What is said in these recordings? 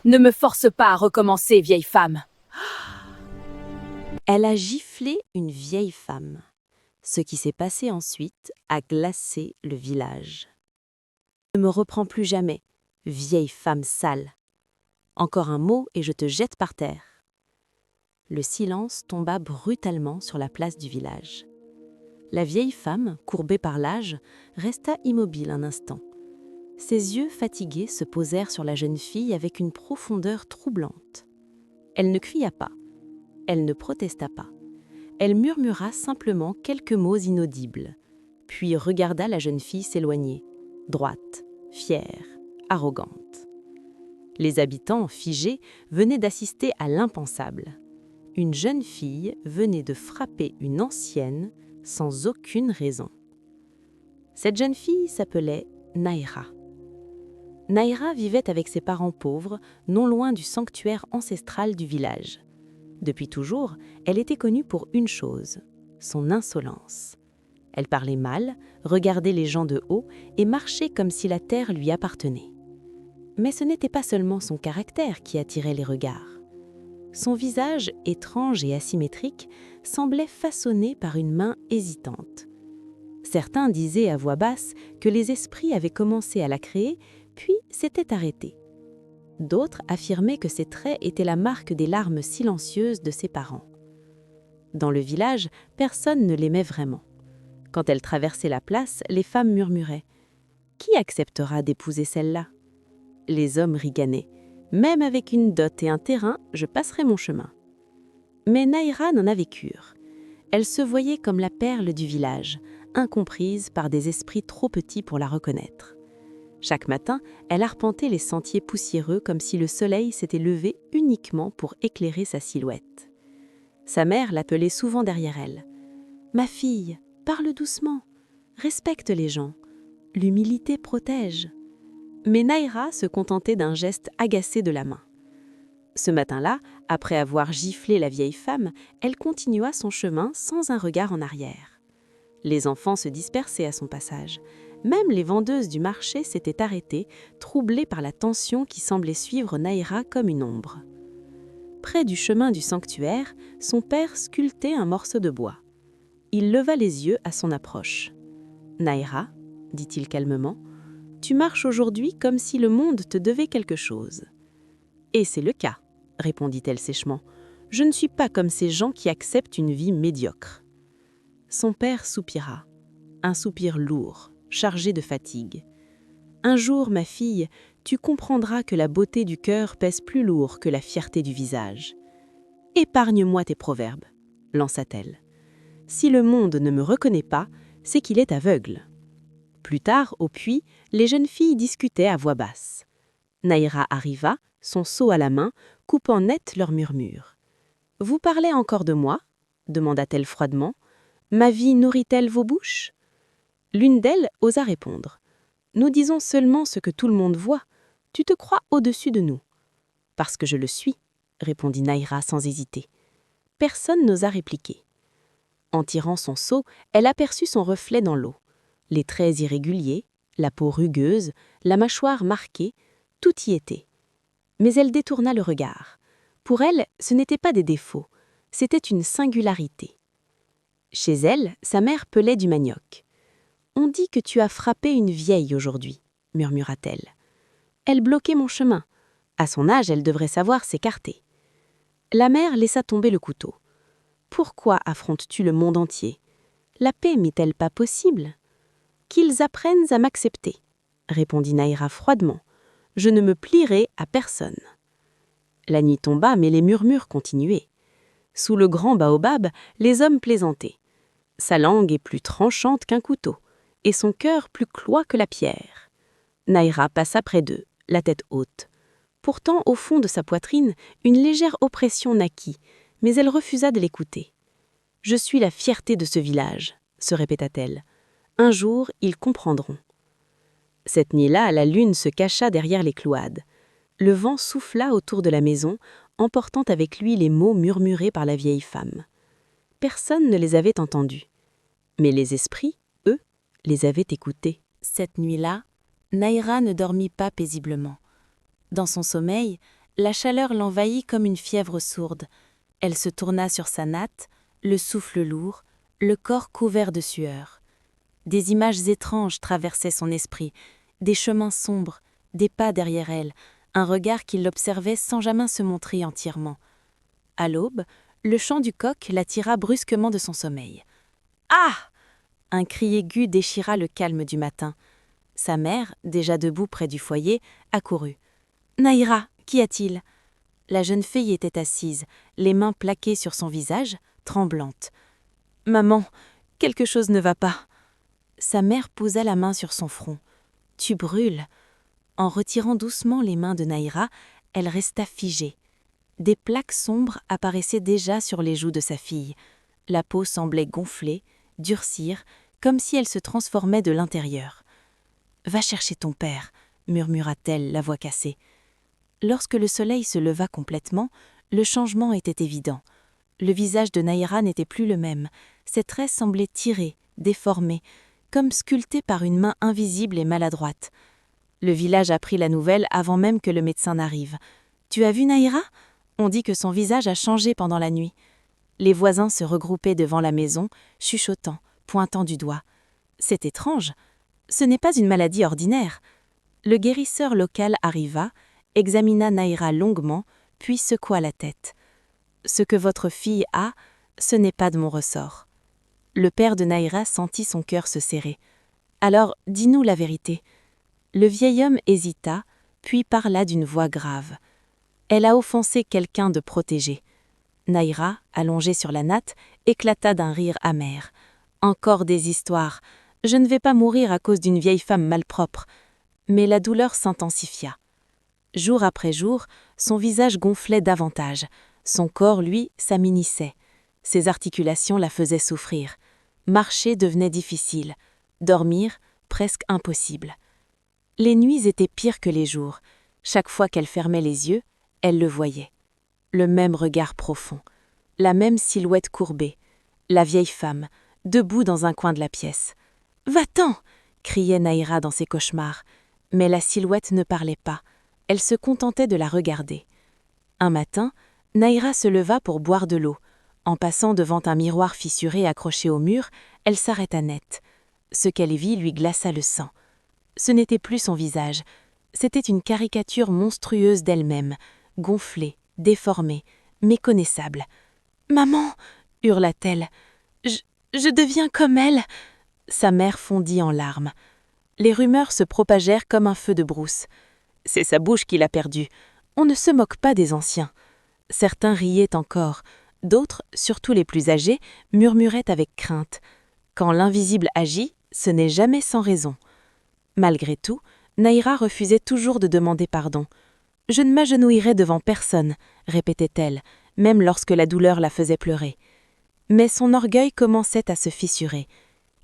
Ne me force pas à recommencer, vieille femme. Elle a giflé une vieille femme. Ce qui s'est passé ensuite a glacé le village. Ne me reprends plus jamais, vieille femme sale. Encore un mot et je te jette par terre. Le silence tomba brutalement sur la place du village. La vieille femme, courbée par l'âge, resta immobile un instant. Ses yeux fatigués se posèrent sur la jeune fille avec une profondeur troublante. Elle ne cria pas, elle ne protesta pas. Elle murmura simplement quelques mots inaudibles, puis regarda la jeune fille s'éloigner, droite, fière, arrogante. Les habitants, figés, venaient d'assister à l'impensable. Une jeune fille venait de frapper une ancienne sans aucune raison. Cette jeune fille s'appelait Naïra. Naïra vivait avec ses parents pauvres, non loin du sanctuaire ancestral du village. Depuis toujours, elle était connue pour une chose, son insolence. Elle parlait mal, regardait les gens de haut et marchait comme si la terre lui appartenait. Mais ce n'était pas seulement son caractère qui attirait les regards. Son visage, étrange et asymétrique, semblait façonné par une main hésitante. Certains disaient à voix basse que les esprits avaient commencé à la créer, puis s'étaient arrêtés. D'autres affirmaient que ses traits étaient la marque des larmes silencieuses de ses parents. Dans le village, personne ne l'aimait vraiment. Quand elle traversait la place, les femmes murmuraient « Qui acceptera d'épouser celle-là » Les hommes riganaient « Même avec une dot et un terrain, je passerai mon chemin. » Mais Naïra n'en avait cure. Elle se voyait comme la perle du village, incomprise par des esprits trop petits pour la reconnaître. Chaque matin, elle arpentait les sentiers poussiéreux comme si le soleil s'était levé uniquement pour éclairer sa silhouette. Sa mère l'appelait souvent derrière elle. « Ma fille, parle doucement, respecte les gens, l'humilité protège. » Mais Naïra se contentait d'un geste agacé de la main. Ce matin-là, après avoir giflé la vieille femme, elle continua son chemin sans un regard en arrière. Les enfants se dispersaient à son passage. Même les vendeuses du marché s'étaient arrêtées, troublées par la tension qui semblait suivre Naïra comme une ombre. Près du chemin du sanctuaire, son père sculptait un morceau de bois. Il leva les yeux à son approche. « Naïra, dit-il calmement, tu marches aujourd'hui comme si le monde te devait quelque chose. »« Et c'est le cas, répondit-elle sèchement. Je ne suis pas comme ces gens qui acceptent une vie médiocre. » Son père soupira, un soupir lourd, chargé de fatigue. « Un jour, ma fille, tu comprendras que la beauté du cœur pèse plus lourd que la fierté du visage. Épargne-moi tes proverbes, lança-t-elle. Si le monde ne me reconnaît pas, c'est qu'il est aveugle. » Plus tard, au puits, les jeunes filles discutaient à voix basse. Naïra arriva, son seau à la main, coupant net leurs murmures. « Vous parlez encore de moi » demanda-t-elle froidement. « Ma vie nourrit-elle vos bouches ?» L'une d'elles osa répondre. « Nous disons seulement ce que tout le monde voit. Tu te crois au-dessus de nous. »« Parce que je le suis, » répondit Naïra sans hésiter. Personne n'osa répliquer. En tirant son seau, elle aperçut son reflet dans l'eau. Les traits irréguliers, la peau rugueuse, la mâchoire marquée, tout y était. Mais elle détourna le regard. Pour elle, ce n'étaient pas des défauts, c'était une singularité. Chez elle, sa mère pelait du manioc. « On dit que tu as frappé une vieille aujourd'hui, » murmura-t-elle. « Elle bloquait mon chemin. À son âge, elle devrait savoir s'écarter. » La mère laissa tomber le couteau. « Pourquoi affrontes-tu le monde entier? La paix m'est-elle pas possible? » « Qu'ils apprennent à m'accepter, » répondit Naïra froidement. « Je ne me plierai à personne. » La nuit tomba, mais les murmures continuaient. Sous le grand baobab, les hommes plaisantaient. Sa langue est plus tranchante qu'un couteau, et son cœur plus clois que la pierre. Naïra passa près d'eux, la tête haute. Pourtant, au fond de sa poitrine, une légère oppression naquit, mais elle refusa de l'écouter. « Je suis la fierté de ce village, » se répéta-t-elle. Un jour, ils comprendront. Cette nuit-là, la lune se cacha derrière les cloades. Le vent souffla autour de la maison, emportant avec lui les mots murmurés par la vieille femme. Personne ne les avait entendus. Mais les esprits, eux, les avaient écoutés. Cette nuit-là, Naïra ne dormit pas paisiblement. Dans son sommeil, La chaleur l'envahit comme une fièvre sourde. Elle se tourna sur sa natte, le souffle lourd, le corps couvert de sueur. Des images étranges traversaient son esprit, des chemins sombres, des pas derrière elle, un regard qui l'observait sans jamais se montrer entièrement. À l'aube, le chant du coq l'attira brusquement de son sommeil. « Ah !» Un cri aigu déchira le calme du matin. Sa mère, déjà debout près du foyer, accourut. « Naïra, qu'y a-t-il » La jeune fille était assise, les mains plaquées sur son visage, tremblante. « Maman, quelque chose ne va pas. » Sa mère posa la main sur son front. « Tu brûles !» En retirant doucement les mains de Naïra, elle resta figée. Des plaques sombres apparaissaient déjà sur les joues de sa fille. La peau semblait gonfler, durcir, comme si elle se transformait de l'intérieur. « Va chercher ton père » murmura-t-elle, la voix cassée. Lorsque le soleil se leva complètement, le changement était évident. Le visage de Naïra n'était plus le même. Ses traits semblaient tirés, déformés, comme sculptés par une main invisible et maladroite. Le village apprit la nouvelle avant même que le médecin n'arrive. « Tu as vu Naïra ? On dit que son visage a changé pendant la nuit. » Les voisins se regroupaient devant la maison, chuchotant, pointant du doigt. « C'est étrange. Ce n'est pas une maladie ordinaire. » Le guérisseur local arriva, examina Naïra longuement, puis secoua la tête. « Ce que votre fille a, ce n'est pas de mon ressort. » Le père de Naïra sentit son cœur se serrer. « Alors, dis-nous la vérité. » Le vieil homme hésita, puis parla d'une voix grave. « Elle a offensé quelqu'un de protégé. » Naïra, allongée sur la natte, éclata d'un rire amer. « Encore des histoires. Je ne vais pas mourir à cause d'une vieille femme malpropre. » Mais la douleur s'intensifia. Jour après jour, son visage gonflait davantage. Son corps, lui, s'aminissait. Ses articulations la faisaient souffrir. Marcher devenait difficile. Dormir, presque impossible. Les nuits étaient pires que les jours. Chaque fois qu'elle fermait les yeux, elle le voyait. Le même regard profond, la même silhouette courbée, la vieille femme, debout dans un coin de la pièce. « Va-t'en !» criait Naïra dans ses cauchemars. Mais la silhouette ne parlait pas. Elle se contentait de la regarder. Un matin, Naïra se leva pour boire de l'eau. En passant devant un miroir fissuré accroché au mur, elle s'arrêta net. Ce qu'elle vit lui glaça le sang. Ce n'était plus son visage. C'était une caricature monstrueuse d'elle-même, gonflée, déformée, méconnaissable. « Maman !» hurla-t-elle. « Je deviens comme elle !» Sa mère fondit en larmes. Les rumeurs se propagèrent comme un feu de brousse. C'est sa bouche qui l'a perdue. On ne se moque pas des anciens. Certains riaient encore. D'autres, surtout les plus âgés, murmuraient avec crainte. Quand l'invisible agit, ce n'est jamais sans raison. Malgré tout, Naïra refusait toujours de demander pardon. « Je ne m'agenouillerai devant personne », répétait-elle, même lorsque la douleur la faisait pleurer. Mais son orgueil commençait à se fissurer,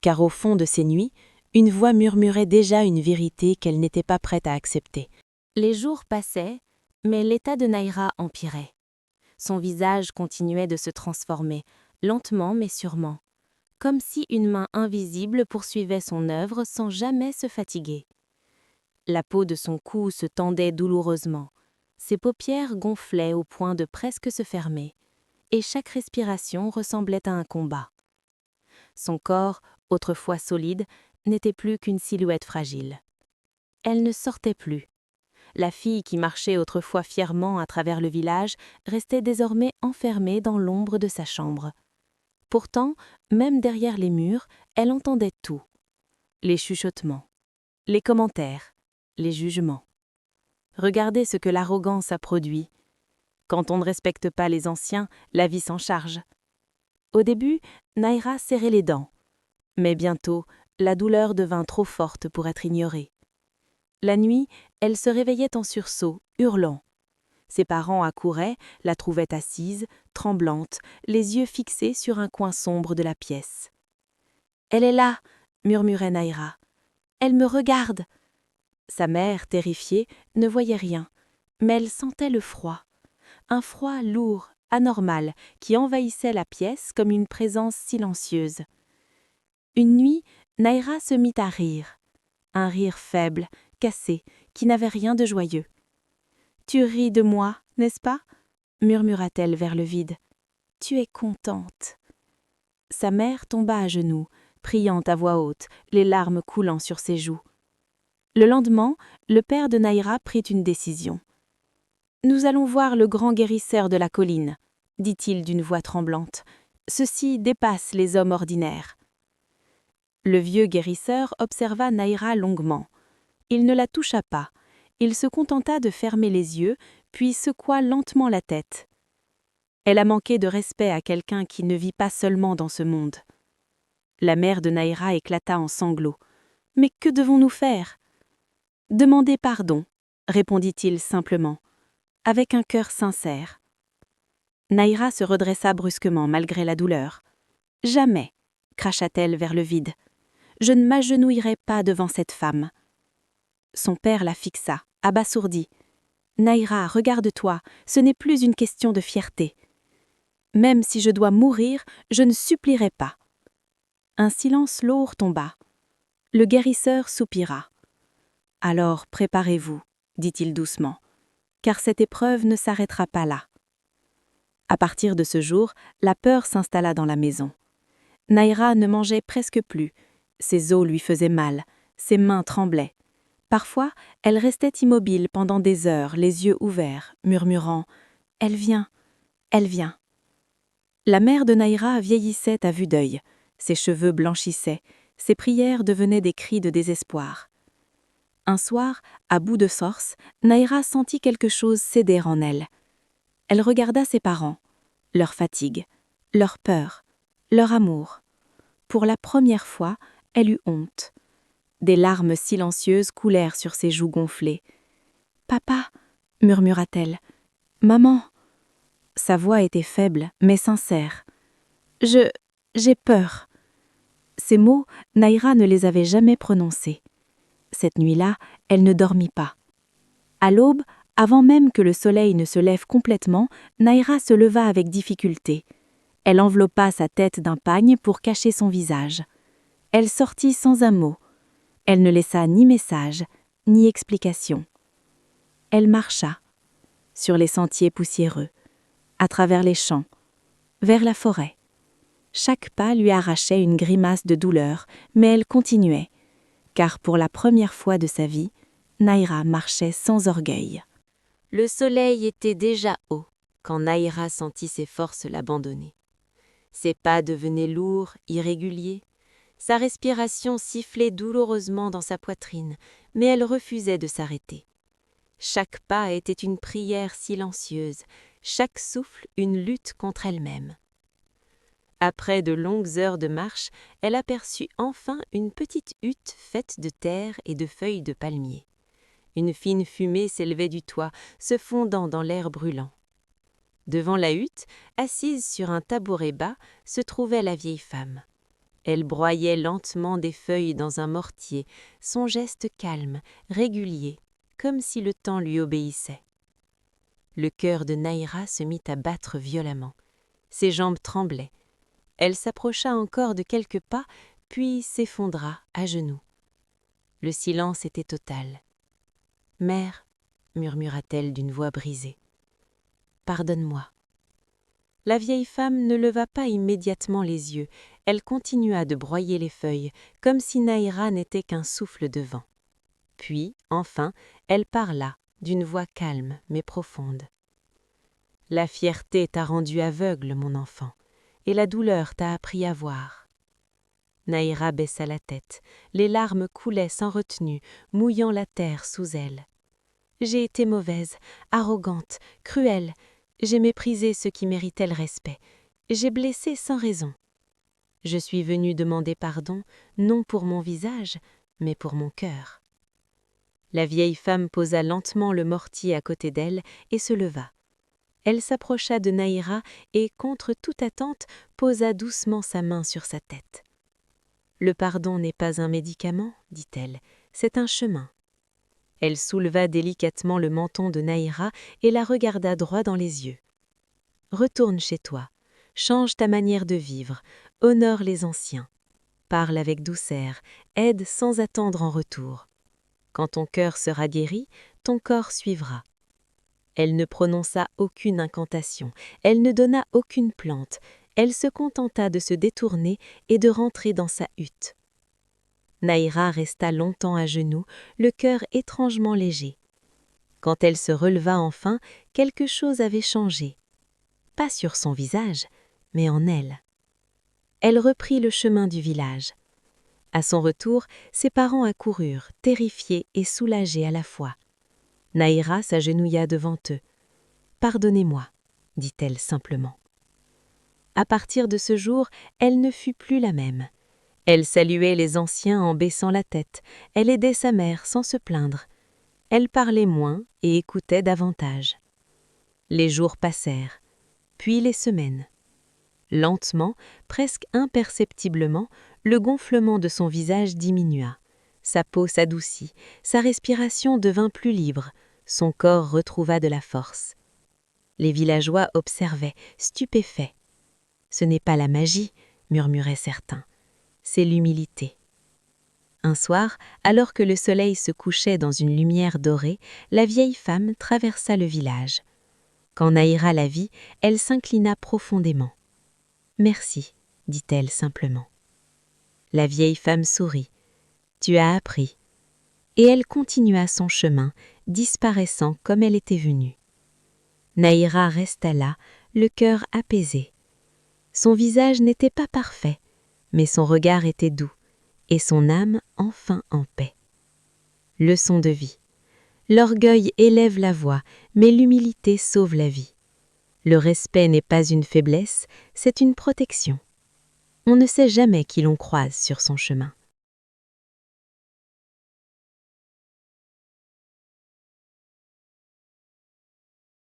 car au fond de ses nuits, une voix murmurait déjà une vérité qu'elle n'était pas prête à accepter. Les jours passaient, mais l'état de Naïra empirait. Son visage continuait de se transformer, lentement mais sûrement, comme si une main invisible poursuivait son œuvre sans jamais se fatiguer. La peau de son cou se tendait douloureusement, ses paupières gonflaient au point de presque se fermer, et chaque respiration ressemblait à un combat. Son corps, autrefois solide, n'était plus qu'une silhouette fragile. Elle ne sortait plus. La fille qui marchait autrefois fièrement à travers le village restait désormais enfermée dans l'ombre de sa chambre. Pourtant, même derrière les murs, elle entendait tout. Les chuchotements, les commentaires, les jugements. Regardez ce que l'arrogance a produit. Quand on ne respecte pas les anciens, la vie s'en charge. Au début, Naïra serrait les dents. Mais bientôt, la douleur devint trop forte pour être ignorée. La nuit, elle se réveillait en sursaut, hurlant. Ses parents accouraient, la trouvaient assise, tremblante, les yeux fixés sur un coin sombre de la pièce. « Elle est là !» murmurait Naïra. « Elle me regarde !» Sa mère, terrifiée, ne voyait rien, mais elle sentait le froid. Un froid lourd, anormal, qui envahissait la pièce comme une présence silencieuse. Une nuit, Naïra se mit à rire. Un rire faible, cassé, qui n'avait rien de joyeux. Tu ris de moi, n'est-ce pas? Murmura-t-elle vers le vide. Tu es contente. Sa mère tomba à genoux, priant à voix haute, les larmes coulant sur ses joues. Le lendemain, le père de Naïra prit une décision. Nous allons voir le grand guérisseur de la colline, dit-il d'une voix tremblante. Ceci dépasse les hommes ordinaires. Le vieux guérisseur observa Naïra longuement. Il ne la toucha pas. Il se contenta de fermer les yeux, puis secoua lentement la tête. Elle a manqué de respect à quelqu'un qui ne vit pas seulement dans ce monde. La mère de Naïra éclata en sanglots. « Mais que devons-nous faire ?»« Demandez pardon, » répondit-il simplement, avec un cœur sincère. Naïra se redressa brusquement malgré la douleur. « Jamais, » cracha-t-elle vers le vide. « Je ne m'agenouillerai pas devant cette femme. » Son père la fixa, abasourdi. « Naïra, regarde-toi, ce n'est plus une question de fierté. Même si je dois mourir, je ne supplierai pas. » Un silence lourd tomba. Le guérisseur soupira. « Alors préparez-vous, » dit-il doucement, « car cette épreuve ne s'arrêtera pas là. » À partir de ce jour, la peur s'installa dans la maison. Naïra ne mangeait presque plus. Ses os lui faisaient mal, ses mains tremblaient. Parfois, elle restait immobile pendant des heures, les yeux ouverts, murmurant « Elle vient, elle vient ». La mère de Naïra vieillissait à vue d'œil. Ses cheveux blanchissaient, ses prières devenaient des cris de désespoir. Un soir, à bout de force, Naïra sentit quelque chose céder en elle. Elle regarda ses parents, leur fatigue, leur peur, leur amour. Pour la première fois, elle eut honte. Des larmes silencieuses coulèrent sur ses joues gonflées. « Papa » murmura-t-elle. « Maman » Sa voix était faible, mais sincère. « J'ai peur. » Ces mots, Naïra ne les avait jamais prononcés. Cette nuit-là, elle ne dormit pas. À l'aube, avant même que le soleil ne se lève complètement, Naïra se leva avec difficulté. Elle enveloppa sa tête d'un pagne pour cacher son visage. Elle sortit sans un mot. Elle ne laissa ni message, ni explication. Elle marcha, sur les sentiers poussiéreux, à travers les champs, vers la forêt. Chaque pas lui arrachait une grimace de douleur, mais elle continuait, car pour la première fois de sa vie, Naïra marchait sans orgueil. Le soleil était déjà haut quand Naïra sentit ses forces l'abandonner. Ses pas devenaient lourds, irréguliers. Sa respiration sifflait douloureusement dans sa poitrine, mais elle refusait de s'arrêter. Chaque pas était une prière silencieuse, chaque souffle une lutte contre elle-même. Après de longues heures de marche, elle aperçut enfin une petite hutte faite de terre et de feuilles de palmier. Une fine fumée s'élevait du toit, se fondant dans l'air brûlant. Devant la hutte, assise sur un tabouret bas, se trouvait la vieille femme. Elle broyait lentement des feuilles dans un mortier, son geste calme, régulier, comme si le temps lui obéissait. Le cœur de Naïra se mit à battre violemment. Ses jambes tremblaient. Elle s'approcha encore de quelques pas, puis s'effondra à genoux. Le silence était total. « Mère, » murmura-t-elle d'une voix brisée, « pardonne-moi. » La vieille femme ne leva pas immédiatement les yeux. Elle continua de broyer les feuilles, comme si Naïra n'était qu'un souffle de vent. Puis, enfin, elle parla, d'une voix calme mais profonde. « La fierté t'a rendu aveugle, mon enfant, et la douleur t'a appris à voir. » Naïra baissa la tête. Les larmes coulaient sans retenue, mouillant la terre sous elle. « J'ai été mauvaise, arrogante, cruelle. J'ai méprisé ceux qui méritaient le respect. J'ai blessé sans raison. Je suis venue demander pardon, non pour mon visage, mais pour mon cœur. » La vieille femme posa lentement le mortier à côté d'elle et se leva. Elle s'approcha de Naïra et, contre toute attente, posa doucement sa main sur sa tête. « Le pardon n'est pas un médicament, dit-elle, c'est un chemin. » Elle souleva délicatement le menton de Naïra et la regarda droit dans les yeux. « Retourne chez toi, change ta manière de vivre, honore les anciens. Parle avec douceur, aide sans attendre en retour. Quand ton cœur sera guéri, ton corps suivra. Elle ne prononça aucune incantation, elle ne donna aucune plante, elle se contenta de se détourner et de rentrer dans sa hutte. Nahira resta longtemps à genoux, le cœur étrangement léger. Quand elle se releva enfin, quelque chose avait changé. Pas sur son visage, mais en elle. Elle reprit le chemin du village. À son retour, ses parents accoururent, terrifiés et soulagés à la fois. Nahira s'agenouilla devant eux. « Pardonnez-moi », dit-elle simplement. À partir de ce jour, elle ne fut plus la même. Elle saluait les anciens en baissant la tête, elle aidait sa mère sans se plaindre. Elle parlait moins et écoutait davantage. Les jours passèrent, puis les semaines. Lentement, presque imperceptiblement, le gonflement de son visage diminua. Sa peau s'adoucit, sa respiration devint plus libre, son corps retrouva de la force. Les villageois observaient, stupéfaits. « Ce n'est pas la magie », murmuraient certains, « c'est l'humilité. » Un soir, alors que le soleil se couchait dans une lumière dorée, la vieille femme traversa le village. Quand Nahira la vit, elle s'inclina profondément. « Merci », dit-elle simplement. La vieille femme sourit. « Tu as appris. » Et elle continua son chemin, disparaissant comme elle était venue. Nahira resta là, le cœur apaisé. Son visage n'était pas parfait, mais son regard était doux, et son âme enfin en paix. Leçon de vie. L'orgueil élève la voix, mais l'humilité sauve la vie. Le respect n'est pas une faiblesse, c'est une protection. On ne sait jamais qui l'on croise sur son chemin.